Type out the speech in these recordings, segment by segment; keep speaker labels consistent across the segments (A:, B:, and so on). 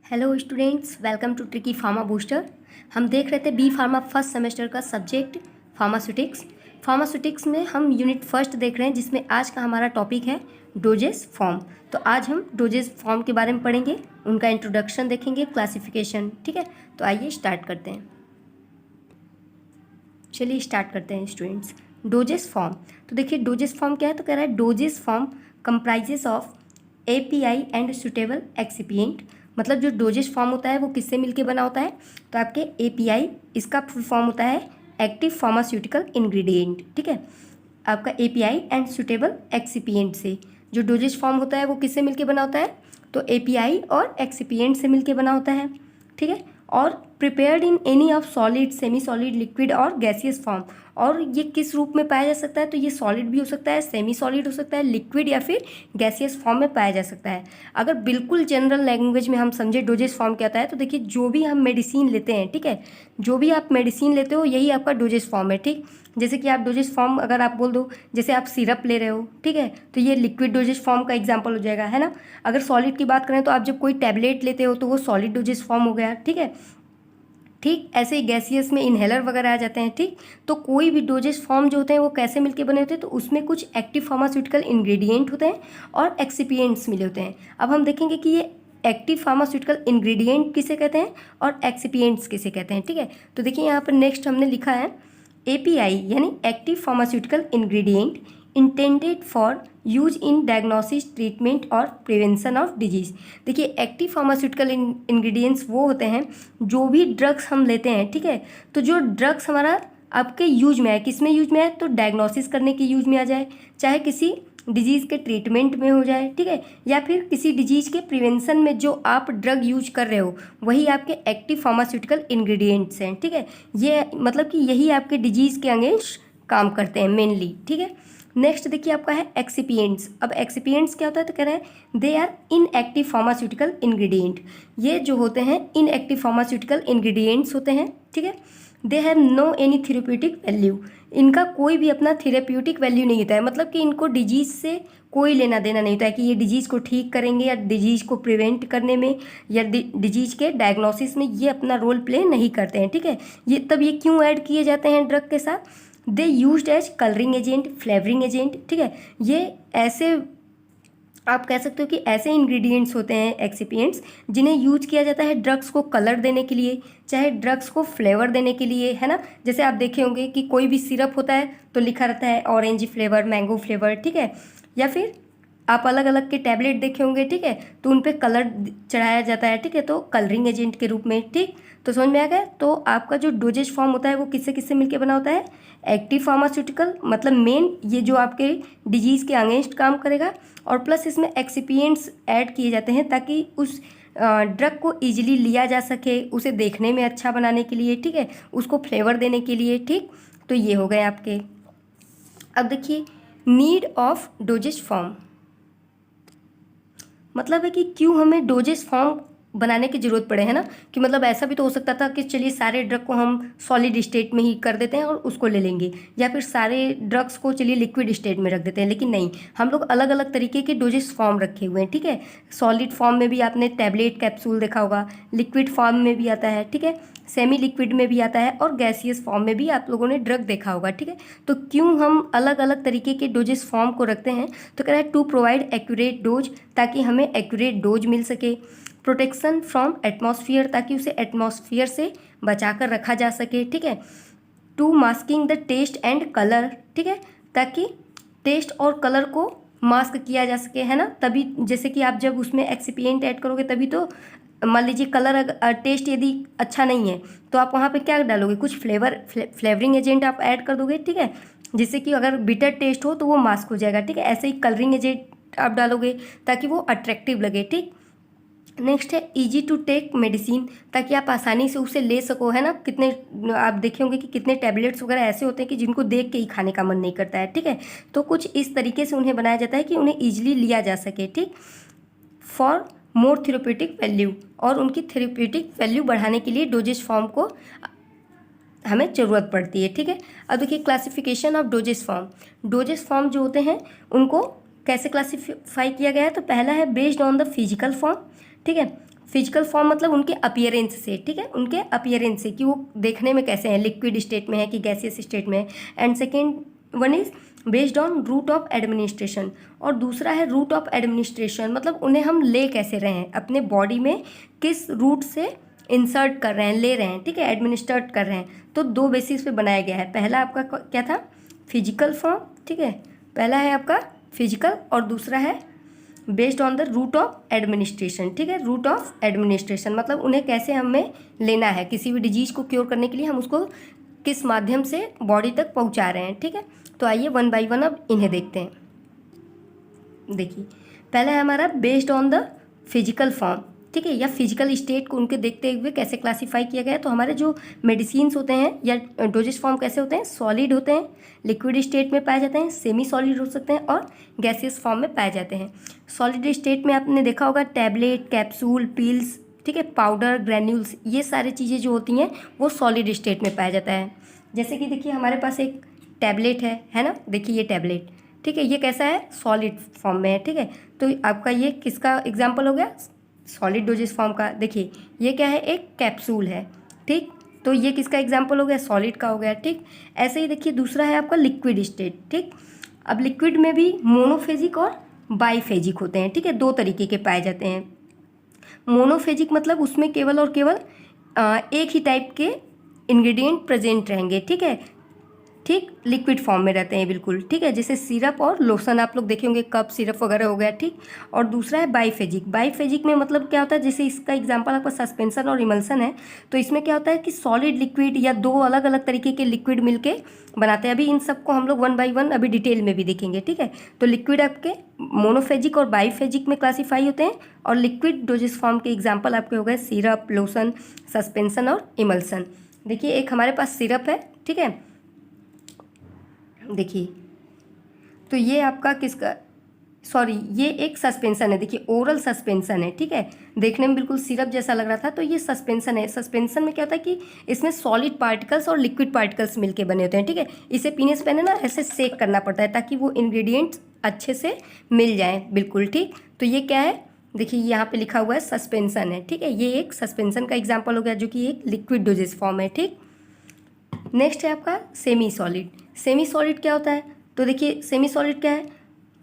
A: Hello students, welcome to tricky pharma booster. हम देख रहे थे बी फार्मा फर्स्ट सेमेस्टर का सब्जेक्ट फार्मास्यूटिक्स में हम यूनिट फर्स्ट देख रहे हैं, जिसमें आज का हमारा टॉपिक है डोजेस फॉर्म। तो आज हम डोजेस फॉर्म के बारे में पढ़ेंगे, उनका इंट्रोडक्शन देखेंगे, क्लासिफिकेशन। ठीक है, तो आइए स्टार्ट करते हैं। चलिए स्टार्ट करते हैं स्टूडेंट्स। डोजेस फॉर्म, तो देखिए डोजेस फॉर्म क्या है। तो कह रहा है doses form comprises of API and suitable excipient. मतलब जो डोजेस फॉर्म होता है वो किससे मिलके बना होता है, तो आपके एपीआई, इसका फुल फॉर्म होता है एक्टिव फार्मास्यूटिकल इंग्रेडिएंट। ठीक है, आपका एपीआई एंड सुटेबल एक्सिपिएंट से जो डोजेस फॉर्म होता है वो किससे मिलके बना होता है, तो एपीआई और एक्सिपिएंट से मिलके बना होता है। ठीक है, और prepared in any of solid, semi solid, liquid और गैसियस फॉर्म। और ये किस रूप में पाया जा सकता है, तो ये सॉलिड भी हो सकता है, सेमी सॉलिड हो सकता है, लिक्विड या फिर गैसियस फॉर्म में पाया जा सकता है। अगर बिल्कुल जनरल लैंग्वेज में हम समझे डोजेस फॉर्म क्या होता है, तो देखिए जो भी हम मेडिसिन लेते हैं, ठीक है, जो भी आप मेडिसिन लेते हो यही आपका डोजेस फॉर्म है। ठीक, जैसे कि आप डोजेस फॉर्म अगर आप बोल दो, जैसे आप सिरप ले रहे हो, ठीक है, तो ये लिक्विड डोजेस फॉर्म का एग्जांपल हो जाएगा, है ना। अगर सॉलिड की बात करें तो आप जब कोई टैबलेट लेते हो तो वो सॉलिड डोजेस फॉर्म हो गया। ठीक है, ठीक ऐसे ही गैसियस में इनहेलर वगैरह आ जाते हैं। ठीक, तो कोई भी डोजेस फॉर्म जो होते हैं वो कैसे मिलके बने होते हैं, तो उसमें कुछ एक्टिव फार्मास्यूटिकल इंग्रेडिएंट होते हैं और एक्सिपिएंट्स मिले होते हैं। अब हम देखेंगे कि ये एक्टिव फार्मास्यूटिकल इंग्रेडिएंट किसे कहते हैं और एक्सिपिएंट्स किसे कहते हैं। ठीक है, तो देखिए यहाँ पर नेक्स्ट हमने लिखा है एपीआई यानी active pharmaceutical ingredient intended for use in diagnosis, treatment और प्रिवेंशन ऑफ डिजीज़। देखिए एक्टिव फार्मास्यूटिकल इंग्रेडिएंट्स वो होते हैं जो भी ड्रग्स हम लेते हैं, ठीक है, तो जो ड्रग्स हमारा आपके यूज में आए, किस में यूज में आए, तो डायग्नोसिस करने के यूज में आ जाए, चाहे किसी डिजीज़ के ट्रीटमेंट में हो जाए, ठीक है, या फिर किसी डिजीज़ के प्रिवेंशन में जो आप ड्रग यूज कर रहे हो वही आपके एक्टिव फार्मास्यूटिकल इंग्रेडिएंट्स हैं। ठीक है, ये मतलब कि यही आपके डिजीज़ के अगेंस्ट काम करते हैं मेनली। ठीक है, नेक्स्ट देखिए आपका है एक्सिपिएंट्स। अब एक्सिपिएंट्स क्या होता है, तो कह रहे हैं they are inactive pharmaceutical ingredient. ये जो होते हैं इनएक्टिव फार्मास्यूटिकल इंग्रेडिएंट्स होते हैं। ठीक है, they have no any therapeutic value. इनका कोई भी अपना थेरेप्यूटिक वैल्यू नहीं होता है, मतलब कि इनको डिजीज़ से कोई लेना देना नहीं होता है कि ये डिजीज़ को ठीक करेंगे या डिजीज़ को प्रिवेंट करने में या डिजीज़ के डायग्नोसिस में ये अपना रोल प्ले नहीं करते हैं। ठीक है, ये तब ये क्यों ऐड किए जाते हैं ड्रग के साथ, they used as colouring agent, flavouring agent. ठीक है, ये ऐसे आप कह सकते हो कि ऐसे इंग्रेडिएंट्स होते हैं एक्सिपिएंट्स जिन्हें यूज किया जाता है ड्रग्स को कलर देने के लिए, चाहे ड्रग्स को फ्लेवर देने के लिए, है ना। जैसे आप देखे होंगे कि कोई भी सिरप होता है तो लिखा रहता है ऑरेंज फ्लेवर, मैंगो फ्लेवर, ठीक है, या फिर आप अलग अलग के टैबलेट देखे होंगे, ठीक है, तो उन पे कलर चढ़ाया जाता है, ठीक है, तो कलरिंग एजेंट के रूप में। ठीक, तो समझ में आ गया। तो आपका जो डोजेज फॉर्म होता है वो किससे किससे मिलके बना होता है, एक्टिव फार्मास्यूटिकल, मतलब मेन ये जो आपके डिजीज़ के अगेंस्ट काम करेगा, और प्लस इसमें एक्सिपिएंट्स ऐड किए जाते हैं ताकि उस ड्रग को ईजिली लिया जा सके, उसे देखने में अच्छा बनाने के लिए, ठीक है, उसको फ्लेवर देने के लिए। ठीक, तो ये हो गए आपके। अब देखिए नीड ऑफ डोजेज फॉर्म, मतलब है कि क्यों हमें डोजेस फॉर्म बनाने की ज़रूरत पड़े, है ना। कि मतलब ऐसा भी तो हो सकता था कि चलिए सारे ड्रग को हम सॉलिड स्टेट में ही कर देते हैं और उसको ले लेंगे, या फिर सारे ड्रग्स को चलिए लिक्विड स्टेट में रख देते हैं, लेकिन नहीं, हम लोग अलग अलग तरीके के डोजेस फॉर्म रखे हुए हैं। ठीक है, सॉलिड फॉर्म में भी आपने टैबलेट कैप्सूल देखा होगा, लिक्विड फॉर्म में भी आता है, ठीक है, सेमी लिक्विड में भी आता है, और गैसियस फॉर्म में भी आप लोगों ने ड्रग देखा होगा। ठीक है, तो क्यों हम अलग अलग तरीके के डोजेस फॉर्म को रखते हैं, तो कह रहा है टू प्रोवाइड एक्यूरेट डोज, ताकि हमें एक्यूरेट डोज मिल सके, प्रोटेक्शन फ्रॉम एटमॉस्फेयर, ताकि उसे एटमॉस्फेयर से बचा कर रखा जा सके, ठीक है, to masking the taste and colour, ठीक है, ताकि टेस्ट और कलर को मास्क किया जा सके, है ना। तभी जैसे कि आप जब उसमें एक्सिपिएंट ऐड करोगे तभी तो, मान लीजिए कलर टेस्ट यदि अच्छा नहीं है तो आप वहाँ पे क्या डालोगे, कुछ फ्लेवरिंग एजेंट आप ऐड कर दोगे, ठीक है, जिससे कि अगर बिटर टेस्ट हो तो वो मास्क हो जाएगा। ठीक है, ऐसे ही कलरिंग एजेंट आप डालोगे ताकि वो अट्रैक्टिव लगे। ठीक, नेक्स्ट है इजी टू टेक मेडिसिन, ताकि आप आसानी से उसे ले सको, है ना। कितने आप देखे होंगे कि कितने टैबलेट्स वगैरह ऐसे होते हैं कि जिनको देख के ही खाने का मन नहीं करता है। ठीक है, तो कुछ इस तरीके से उन्हें बनाया जाता है कि उन्हें ईजिली लिया जा सके। ठीक, फॉर मोर थेरेप्यूटिक वैल्यू, और उनकी थेरेप्यूटिक वैल्यू बढ़ाने के लिए डोजेस फॉर्म को हमें ज़रूरत पड़ती है। ठीक है, अब देखिए classification of doses form. Doses form जो होते हैं उनको कैसे क्लासीफाई किया गया है, तो पहला है based on the physical form, ठीक है, फिजिकल फॉर्म मतलब उनके अपीयरेंस से, ठीक है, उनके अपीयरेंस से कि वो देखने में कैसे हैं, लिक्विड स्टेट में है कि गैसियस स्टेट में है। And second one is based on route of administration, और दूसरा है रूट ऑफ एडमिनिस्ट्रेशन, मतलब उन्हें हम ले कैसे रहे हैं, अपने बॉडी में किस रूट से इंसर्ट कर रहे हैं, ले रहे हैं, ठीक है, एडमिनिस्ट्रेट कर रहे हैं। तो दो बेसिस पे बनाया गया है। पहला आपका क्या था, फिजिकल फॉर्म, ठीक है, पहला है आपका फिजिकल और दूसरा है based on the route of administration, ठीक है, रूट ऑफ एडमिनिस्ट्रेशन मतलब उन्हें कैसे हमें लेना है, किसी भी डिजीज़ को क्योर करने के लिए हम उसको किस माध्यम से बॉडी तक पहुंचा रहे हैं, ठीक है। तो आइए वन बाय वन अब इन्हें देखते हैं। देखिए पहला है हमारा based on the physical form, ठीक है, या फिजिकल स्टेट को उनके देखते हुए कैसे क्लासीफाई किया गया है। तो हमारे जो मेडिसिन्स होते हैं या डोजेस फॉर्म कैसे होते हैं, सॉलिड होते हैं, लिक्विड स्टेट में पाए जाते हैं, सेमी सॉलिड हो सकते हैं और गैसियस फॉर्म में पाए जाते हैं। सॉलिड स्टेट में आपने देखा होगा टैबलेट, कैप्सूल, पिल्स, ठीक है, पाउडर, ग्रैन्यूल्स, ये सारी चीज़ें जो होती हैं वो सॉलिड स्टेट में पाया जाता है। जैसे कि देखिए हमारे पास एक टैबलेट है ना, देखिए ये टैबलेट, ठीक है, ये कैसा है, सॉलिड फॉर्म में है, ठीक है। तो आपका ये किसका एग्जाम्पल हो गया, सॉलिड डोजेस फॉर्म का। देखिए ये क्या है, एक कैप्सूल है, ठीक, तो ये किसका एग्जाम्पल हो गया, सॉलिड का हो गया, ठीक। ऐसे ही देखिए दूसरा है आपका लिक्विड स्टेट, ठीक। अब लिक्विड में भी मोनोफेजिक और बाईफेजिक होते हैं, ठीक है, दो तरीके के पाए जाते हैं। मोनोफेजिक मतलब उसमें केवल और केवल एक ही टाइप के इंग्रेडिएंट प्रेजेंट रहेंगे, ठीक है, ठीक, लिक्विड फॉर्म में रहते हैं बिल्कुल, ठीक है, जैसे सिरप और लोशन आप लोग देखे होंगे, कप सिरप वगैरह हो गया, ठीक। और दूसरा है बाईफेजिक। बाईफेजिक में मतलब क्या होता है, जैसे इसका एग्जांपल आपका सस्पेंशन और इमल्सन है। तो इसमें क्या होता है कि सॉलिड लिक्विड या दो अलग अलग तरीके के लिक्विड मिलके बनाते हैं। अभी इन सबको हम लोग वन बाई वन अभी डिटेल में भी देखेंगे, ठीक है। तो लिक्विड आपके मोनोफेजिक और बाईफेजिक में क्लासीफाई होते हैं, और लिक्विड डोजेस फॉर्म के एग्जाम्पल आपके हो गए सिरप, लोशन, सस्पेंशन और इमल्सन। देखिए एक हमारे पास सिरप है, ठीक है, देखिए तो ये आपका किसका, सॉरी ये एक सस्पेंशन है, देखिए ओरल सस्पेंशन है, ठीक है, देखने में बिल्कुल सिरप जैसा लग रहा था। तो ये सस्पेंशन है। सस्पेंशन में क्या होता है कि इसमें सॉलिड पार्टिकल्स और लिक्विड पार्टिकल्स मिलके बने होते हैं, ठीक है। इसे पीने से पहले ना ऐसे सेक करना पड़ता है ताकि वो इंग्रेडिएंट्स अच्छे से मिल जाएं, बिल्कुल, ठीक। तो ये क्या है, देखिए यहाँ पे लिखा हुआ है सस्पेंशन है, ठीक है, ये एक सस्पेंशन का एग्जाम्पल हो गया जो कि एक लिक्विड डोजेस फॉर्म है, ठीक। नेक्स्ट है आपका सेमी सॉलिड। सेमी सॉलिड क्या होता है, तो देखिए सेमी सॉलिड क्या है,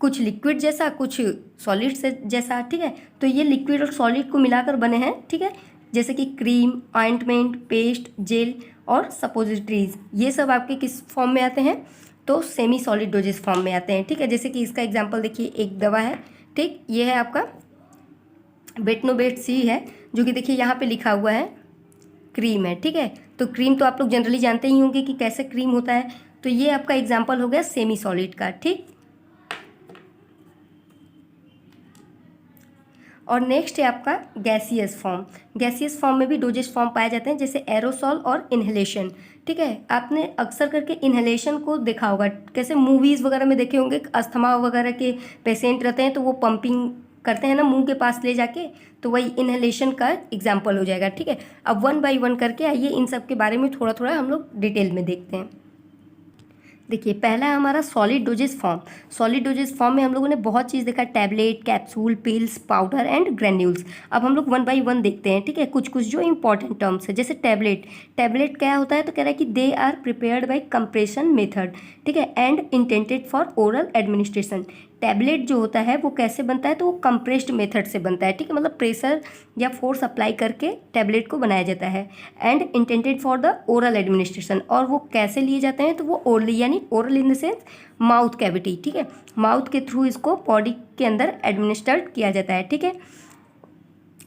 A: कुछ लिक्विड जैसा कुछ सॉलिड से जैसा, ठीक है। तो ये लिक्विड और सॉलिड को मिलाकर बने हैं, ठीक है, जैसे कि क्रीम, ऑइंटमेंट, पेस्ट, जेल और सपोजिटरीज, ये सब आपके किस फॉर्म में आते हैं, तो सेमी सॉलिड डोजेस फॉर्म में आते हैं, ठीक है। जैसे कि इसका एग्जाम्पल देखिए एक दवा है, ठीक, ये है आपका बेटनोवेट सी है, जो कि देखिए यहाँ पे लिखा हुआ है क्रीम है, ठीक है। तो क्रीम तो आप लोग जनरली जानते ही होंगे कि कैसे क्रीम होता है। तो ये आपका एग्जाम्पल हो गया सेमी सॉलिड का, ठीक। और नेक्स्ट है आपका गैसियस फॉर्म। गैसियस फॉर्म में भी डोजेस फॉर्म पाए जाते हैं, जैसे एरोसॉल और इन्हेलेशन, ठीक है। आपने अक्सर करके इन्हेलेशन को देखा होगा, कैसे मूवीज़ वगैरह में देखे होंगे, अस्थमा वगैरह के पेशेंट रहते हैं तो वो पंपिंग करते हैं ना मुंह के पास ले जाके, तो वही इन्हेलेशन का एग्जाम्पल हो जाएगा, ठीक है। अब वन बाय वन करके आइए इन सब के बारे में थोड़ा थोड़ा हम लोग डिटेल में देखते हैं। देखिए पहला है हमारा solid dosage form. Solid dosage form में हम लोगों ने बहुत चीज़ देखा, tablet, capsule, pills, powder and granules. अब हम लोग वन बाय वन देखते हैं, ठीक है, कुछ कुछ जो इंपॉर्टेंट टर्म्स है। जैसे टैबलेट, टैबलेट क्या होता है, तो कह रहा है कि they are prepared by compression method, ठीक है, and intended for oral administration. Tablet जो होता है वो कैसे बनता है, तो वो कंप्रेस्ड मेथड से बनता है, ठीक है, मतलब प्रेशर या फोर्स अप्लाई करके टैबलेट को बनाया जाता है। And intended for the oral administration, और वो कैसे लिए जाते हैं, तो वो ओरली, यानी oral in the sense mouth cavity, ठीक है, माउथ के थ्रू इसको बॉडी के अंदर एडमिनिस्ट्रेट किया जाता है, ठीक है।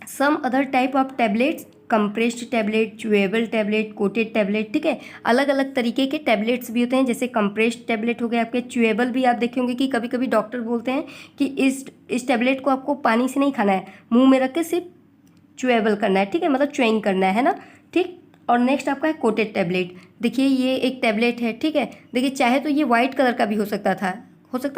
A: Some other type of tablets, compressed tablet, chewable tablet, coated tablet, ठीक है, अलग अलग तरीके के टैबलेट्स भी होते हैं। जैसे कंप्रेस्ड टैबलेट हो गए आपके, च्यूएबल भी आप देखे होंगे कि कभी कभी डॉक्टर बोलते हैं कि इस टैबलेट को आपको पानी से नहीं खाना है, मुंह में रख के सिर्फ च्यूएबल करना है, ठीक है, मतलब च्युइंग करना है ना, ठीक। और नेक्स्ट आपका है कोटेड टैबलेट। देखिए ये एक टैबलेट है, ठीक है, देखिए चाहे तो ये वाइट कलर का भी हो सकता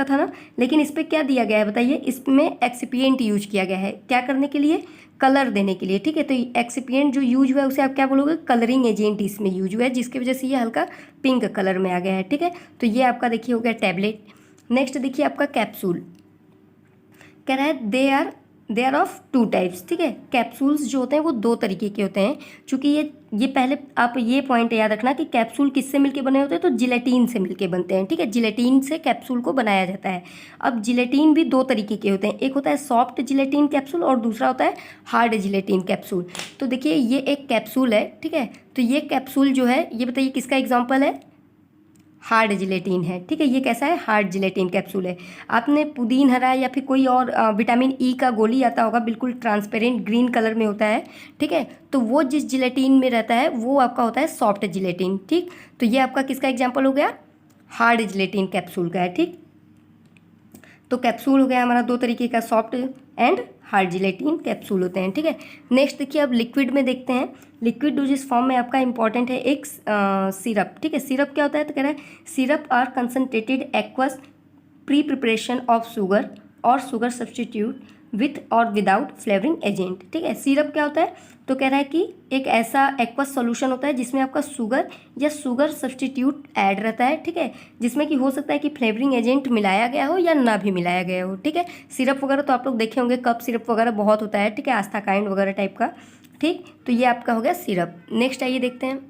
A: था ना, लेकिन इस पर क्या दिया गया है बताइए, इसमें एक्सिपिएंट यूज किया गया है, क्या करने के लिए, कलर देने के लिए, ठीक है। तो एक्सिपिएंट जो यूज हुआ है उसे आप क्या बोलोगे, कलरिंग एजेंट इसमें यूज हुआ है, जिसकी वजह से ये हल्का पिंक कलर में आ गया है, ठीक है। तो ये आपका देखिए हो गया टैबलेट। नेक्स्ट देखिए आपका कैप्सूल, कह रहा है they are they are of two types, ठीक है। कैप्सूल्स जो होते हैं वो दो तरीके के होते हैं। चूँकि ये पहले आप ये पॉइंट याद रखना कि कैप्सूल किससे मिलके बने होते हैं, तो जिलेटिन से मिलके बनते हैं, ठीक है। जिलेटिन से कैप्सूल को बनाया जाता है। अब जिलेटिन भी दो तरीके के होते हैं, एक होता है सॉफ्ट जिलेटिन कैप्सूल और दूसरा होता है हार्ड जिलेटिन कैप्सूल। तो देखिए ये एक कैप्सूल है, ठीक है। तो ये कैप्सूल जो है ये बताइए किसका एग्जाम्पल है, हार्ड जिलेटिन है, ठीक है। ये कैसा है, हार्ड जिलेटिन कैप्सूल है। आपने पुदीन हरा या फिर कोई और विटामिन ई का गोली आता होगा, बिल्कुल ट्रांसपेरेंट ग्रीन कलर में होता है, ठीक है। तो वो जिस जिलेटिन में रहता है वो आपका होता है सॉफ्ट जिलेटिन, ठीक। तो ये आपका किसका एग्जाम्पल हो गया, हार्ड जिलेटिन कैप्सूल का है, ठीक। तो कैप्सूल हो गया हमारा दो तरीके का, soft and hard gelatin capsule होते हैं, ठीक है। नेक्स्ट देखिए अब लिक्विड में देखते हैं। लिक्विड डोजेस फॉर्म में आपका इंपॉर्टेंट है एक सिरप, ठीक है। सिरप क्या होता है, तो कह रहा है syrup are concentrated aqueous pre preparation of sugar और शुगर सब्सटीट्यूट विथ और विदाउट फ्लेवरिंग एजेंट, ठीक है। सिरप क्या होता है, तो कह रहा है कि एक ऐसा एक्वस सॉल्यूशन होता है जिसमें आपका शुगर या शुगर सब्सटीट्यूट ऐड रहता है, ठीक है। जिसमें कि हो सकता है कि फ्लेवरिंग एजेंट मिलाया गया हो या ना भी मिलाया गया हो, ठीक है। सिरप वगैरह तो आप लोग देखे होंगे, कप सिरप वगैरह बहुत होता है, ठीक है, आस्था काइंड वगैरह टाइप का, ठीक। तो ये आपका हो गया सिरप। नेक्स्ट आइए देखते हैं।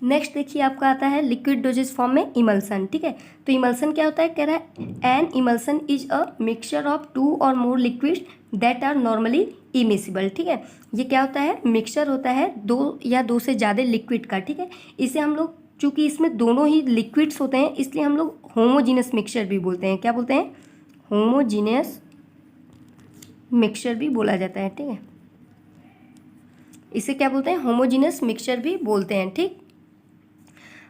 A: नेक्स्ट देखिए आपका आता है लिक्विड डोजेस फॉर्म में इमल्सन, ठीक है। तो इमल्सन क्या होता है, कह रहा है an emulsion is a mixture of two or more liquid that are normally immiscible, ठीक है। ये क्या होता है, मिक्सचर होता है दो या दो से ज़्यादा लिक्विड का, ठीक है। इसे हम लोग चूँकि इसमें दोनों ही लिक्विड्स होते हैं इसलिए हम लोग होमोजीनस मिक्सचर भी बोलते हैं। क्या बोलते हैं, होमोजीनियस मिक्सचर भी बोला जाता है, ठीक है। इसे क्या बोलते हैं, होमोजीनस मिक्सचर भी बोलते हैं, ठीक।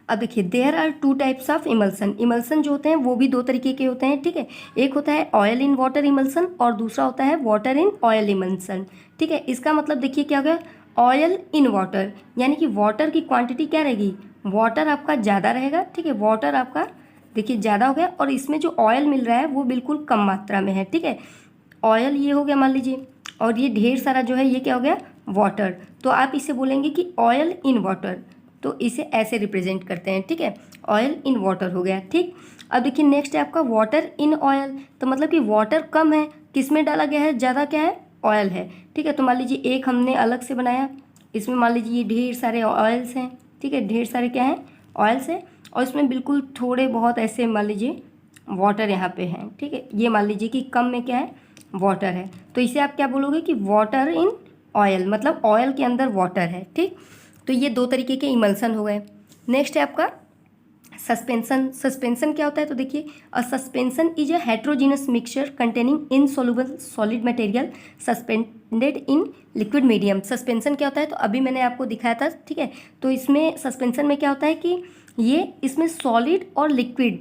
A: अब देखिए there are two types of emulsion. Emulsion जो होते हैं वो भी दो तरीके के होते हैं, ठीक है। एक होता है ऑयल इन वाटर इमल्सन और दूसरा होता है वाटर इन ऑयल इमल्सन, ठीक है। इसका मतलब देखिए क्या हो गया, ऑयल इन वाटर, यानी कि वाटर की क्वांटिटी क्या रहेगी, वाटर आपका ज़्यादा रहेगा, ठीक है। वाटर आपका देखिए ज़्यादा हो गया और इसमें जो ऑयल मिल रहा है वो बिल्कुल कम मात्रा में है, ठीक है। ऑयल ये हो गया मान लीजिए, और ये ढेर सारा जो है ये क्या हो गया, वाटर। तो आप इसे बोलेंगे कि ऑयल इन वाटर, तो इसे ऐसे रिप्रेजेंट करते हैं, ठीक है। ऑयल इन वाटर हो गया, ठीक। अब देखिए नेक्स्ट है आपका वाटर इन ऑयल। तो मतलब कि वाटर कम है, किस में डाला गया है, ज़्यादा क्या है, ऑयल है, ठीक है। तो मान लीजिए एक हमने अलग से बनाया, इसमें मान लीजिए ये ढेर सारे ऑयल्स हैं, ठीक है, ढेर सारे क्या हैं, ऑयल्स हैं, और इसमें बिल्कुल थोड़े बहुत ऐसे मान लीजिए वाटर यहाँ पे हैं, ठीक है। ये मान लीजिए कि कम में क्या है, वाटर है, तो इसे आप क्या बोलोगे कि वाटर इन ऑयल, मतलब ऑयल के अंदर वाटर है, ठीक। तो ये दो तरीके के इमल्सन हो गए। नेक्स्ट है आपका सस्पेंसन। सस्पेंसन क्या होता है, तो देखिए a suspension is a heterogeneous mixture containing insoluble solid material suspended in liquid medium. Suspension क्या होता है, तो अभी मैंने आपको दिखाया था, ठीक है। तो इसमें सस्पेंसन में क्या होता है कि ये इसमें सॉलिड और लिक्विड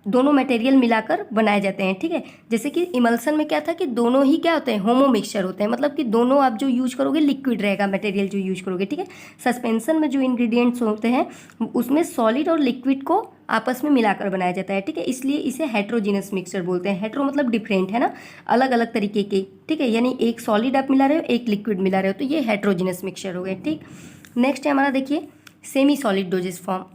A: दोनों मटेरियल मिलाकर बनाए जाते हैं, ठीक है। जैसे कि इमल्सन में क्या था कि दोनों ही क्या होते हैं, होमो मिक्सचर होते हैं, मतलब कि दोनों आप जो यूज करोगे लिक्विड रहेगा मटेरियल जो यूज करोगे, ठीक है। सस्पेंसन में जो इंग्रेडिएंट्स होते हैं उसमें सॉलिड और लिक्विड को आपस में मिलाकर बनाया जाता है, ठीक है। इसलिए इसे हेट्रोजीनस मिक्सचर बोलते हैं। हेट्रो मतलब डिफरेंट है ना, अलग अलग तरीके के, ठीक है। यानी एक सॉलिड आप मिला रहे हो, एक लिक्विड मिला रहे हो, तो ये हेट्रोजीनस मिक्सचर हो गए, ठीक। नेक्स्ट है हमारा देखिए semi solid dosage form.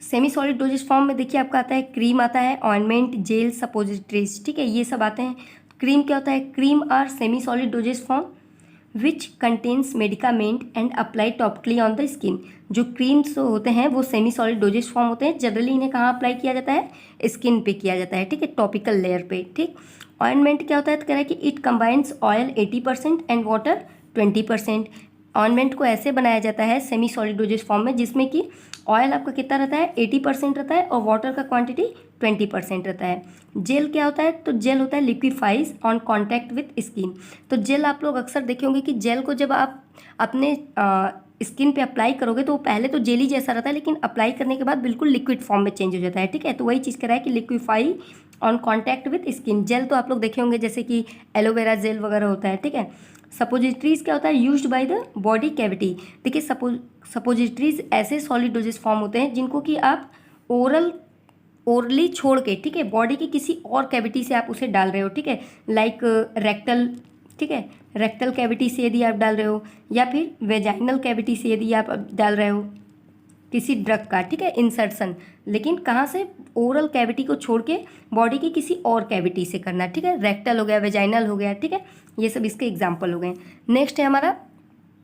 A: Semi solid dosage form में देखिए आपका आता है क्रीम आता है, ऑइंटमेंट, जेल, सपोजिटरीज, ठीक है, ये सब आते हैं। क्रीम क्या होता है, cream are semi solid dosage form which contains medicament and apply topically on the skin. जो क्रीम्स होते हैं वो सेमी सॉलिड डोजेस फॉर्म होते हैं। जनरली इन्हें कहाँ अप्लाई किया जाता है, स्किन पे किया जाता है, ठीक है, टॉपिकल लेयर पे, ठीक। ऑइंटमेंट क्या होता है, तो कह रहा है कि it combines oil 80% and water 20%। Ointment को ऐसे बनाया जाता है सेमी सॉलिड डोजेस फॉर्म में जिसमें कि ऑयल आपका कितना रहता है, 80% रहता है और वाटर का क्वांटिटी 20% रहता है। जेल क्या होता है, तो जेल होता है liquefies on contact with skin. तो जेल आप लोग अक्सर देखे होंगे कि जेल को जब आप अपने स्किन पे अप्लाई करोगे तो पहले तो जेली जैसा रहता है, लेकिन अप्लाई करने के बाद बिल्कुल लिक्विड फॉर्म में चेंज हो जाता है, ठीक है। तो वही चीज़ कह रहा है कि liquefy on contact with skin. Gel तो आप लोग देखे होंगे जैसे कि एलोवेरा जेल वगैरह होता है, ठीक है। सपोजिटरीज क्या होता है, used by the body cavity. देखिए सपोजिटरीज ऐसे सॉलिड डोजेस फॉर्म होते हैं जिनको कि आप ओरली छोड़ के, ठीक है, बॉडी की किसी और कैविटी से आप उसे डाल रहे हो, ठीक है, लाइक रेक्टल, ठीक है, रेक्टल कैविटी से यदि आप डाल रहे हो या फिर वेजाइनल कैविटी से यदि आप डाल रहे हो, किसी ड्रग का, ठीक है, इंसर्शन, लेकिन कहाँ से, ओरल कैविटी को छोड़ के बॉडी की किसी और कैविटी से करना, ठीक है, रेक्टल हो गया, वेजाइनल हो गया, ठीक है, ये सब इसके एग्जाम्पल हो गए। नेक्स्ट है हमारा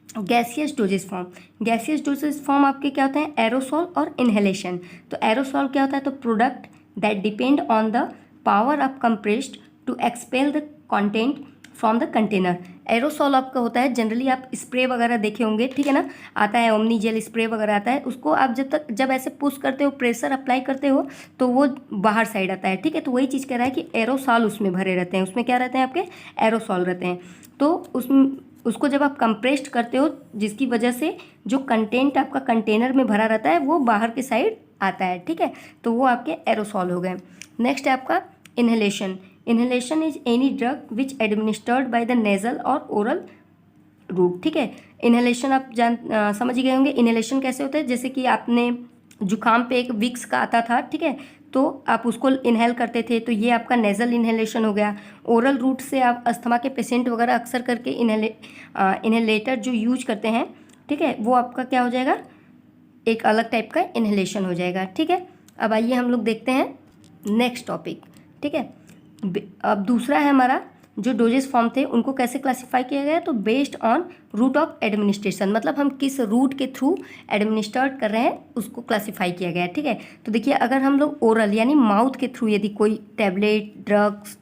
A: gaseous doses form. Gaseous doses form आपके क्या होते हैं, एरोसॉल और इनहेलेशन। तो एरोसॉल क्या होता है, तो product that depend on the power of compressed to expel the content from the container. Aerosol आपका होता है, जनरली आप स्प्रे वगैरह देखे होंगे, ठीक है ना, आता है ओमनी जेल स्प्रे वगैरह आता है, उसको आप जब ऐसे पुश करते हो, प्रेशर अप्लाई करते हो, तो वो बाहर साइड आता है, ठीक है। तो वही चीज़ कह रहा है कि एरोसॉल उसमें भरे रहते हैं, उसमें क्या रहते हैं आपके, एरोसॉल रहते हैं। तो उसको जब आप कंप्रेस्ड करते हो, जिसकी वजह से जो कंटेंट आपका कंटेनर में भरा रहता है वो बाहर के साइड आता है, ठीक है, तो वो आपके एरोसॉल हो गए। नेक्स्ट है आपका inhalation. Inhalation is any drug which administered by the nasal और ओरल रूट, ठीक है। इनहेलेशन आप समझ ही गए होंगे। इनहेलेशन कैसे होता है, जैसे कि आपने जुकाम पे एक विक्स का आता था, ठीक है, तो आप उसको इनहेल करते थे, तो ये आपका नेज़ल इनहेलेशन हो गया। ओरल रूट से आप अस्थमा के पेशेंट वगैरह अक्सर करके इनहेलेटर जो यूज करते हैं, ठीक है, वो आपका क्या हो जाएगा, एक अलग टाइप का इनहेलेशन हो जाएगा, ठीक है। अब आइए हम लोग देखते हैं नेक्स्ट टॉपिक, ठीक है। अब दूसरा है हमारा, जो डोजेस फॉर्म थे उनको कैसे क्लासिफाई किया गया, तो based on route of administration, मतलब हम किस रूट के थ्रू एडमिनिस्ट्रेट कर रहे हैं उसको क्लासिफाई किया गया है, ठीक है। तो देखिए, अगर हम लोग ओरल यानी माउथ के थ्रू यदि कोई टैबलेट, ड्रग्स,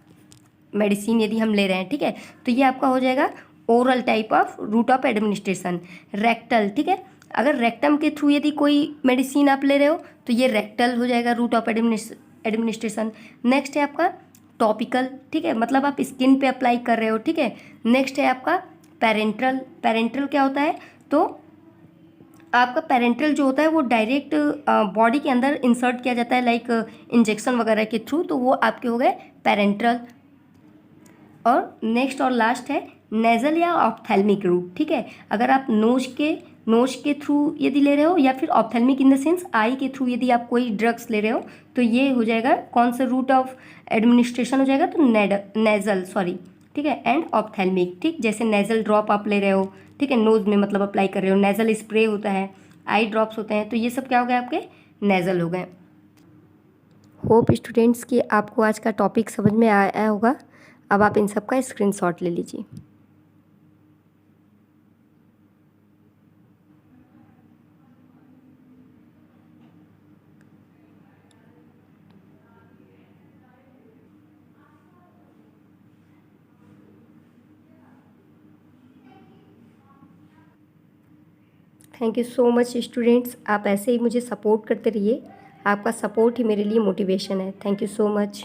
A: मेडिसिन यदि हम ले रहे हैं, ठीक है, तो ये आपका हो जाएगा oral type of route of administration. Rectal, ठीक है, अगर रेक्टम के थ्रू यदि कोई मेडिसिन आप ले रहे हो तो ये रेक्टल हो जाएगा रूट ऑफ एडमिनिस्ट्रेशन। नेक्स्ट है आपका टॉपिकल, ठीक है, मतलब आप स्किन पे अप्लाई कर रहे हो, ठीक है। नेक्स्ट है आपका पेरेंट्रल। पेरेंट्रल क्या होता है, तो आपका पेरेंट्रल जो होता है वो डायरेक्ट बॉडी के अंदर इंसर्ट किया जाता है, लाइक इंजेक्शन वगैरह के थ्रू, तो वो आपके हो गए पेरेंट्रल। और नेक्स्ट और लास्ट है नेजल या ऑप्थेल्मिक रूट, ठीक है, अगर आप नोज के थ्रू यदि ले रहे हो, या फिर ophthalmic in the sense I के थ्रू यदि आप कोई ड्रग्स ले रहे हो, तो ये हो जाएगा कौन सा रूट ऑफ एडमिनिस्ट्रेशन हो जाएगा, तो नेजल, सॉरी, ठीक है, एंड ऑप्थेल्मिक, ठीक, जैसे नेजल ड्रॉप आप ले रहे हो, ठीक है, नोज में मतलब अप्लाई कर रहे हो, नेजल स्प्रे होता है, आई ड्रॉप्स होते हैं, तो ये सब क्या हो गए आपके, नेजल हो गए। होप स्टूडेंट्स कि आपको आज का टॉपिक समझ में आया होगा। अब आप इन सब का स्क्रीनशॉट ले लीजिए। Thank you so much students, आप ऐसे ही मुझे सपोर्ट करते रहिए, आपका सपोर्ट ही मेरे लिए मोटिवेशन है। Thank you so much.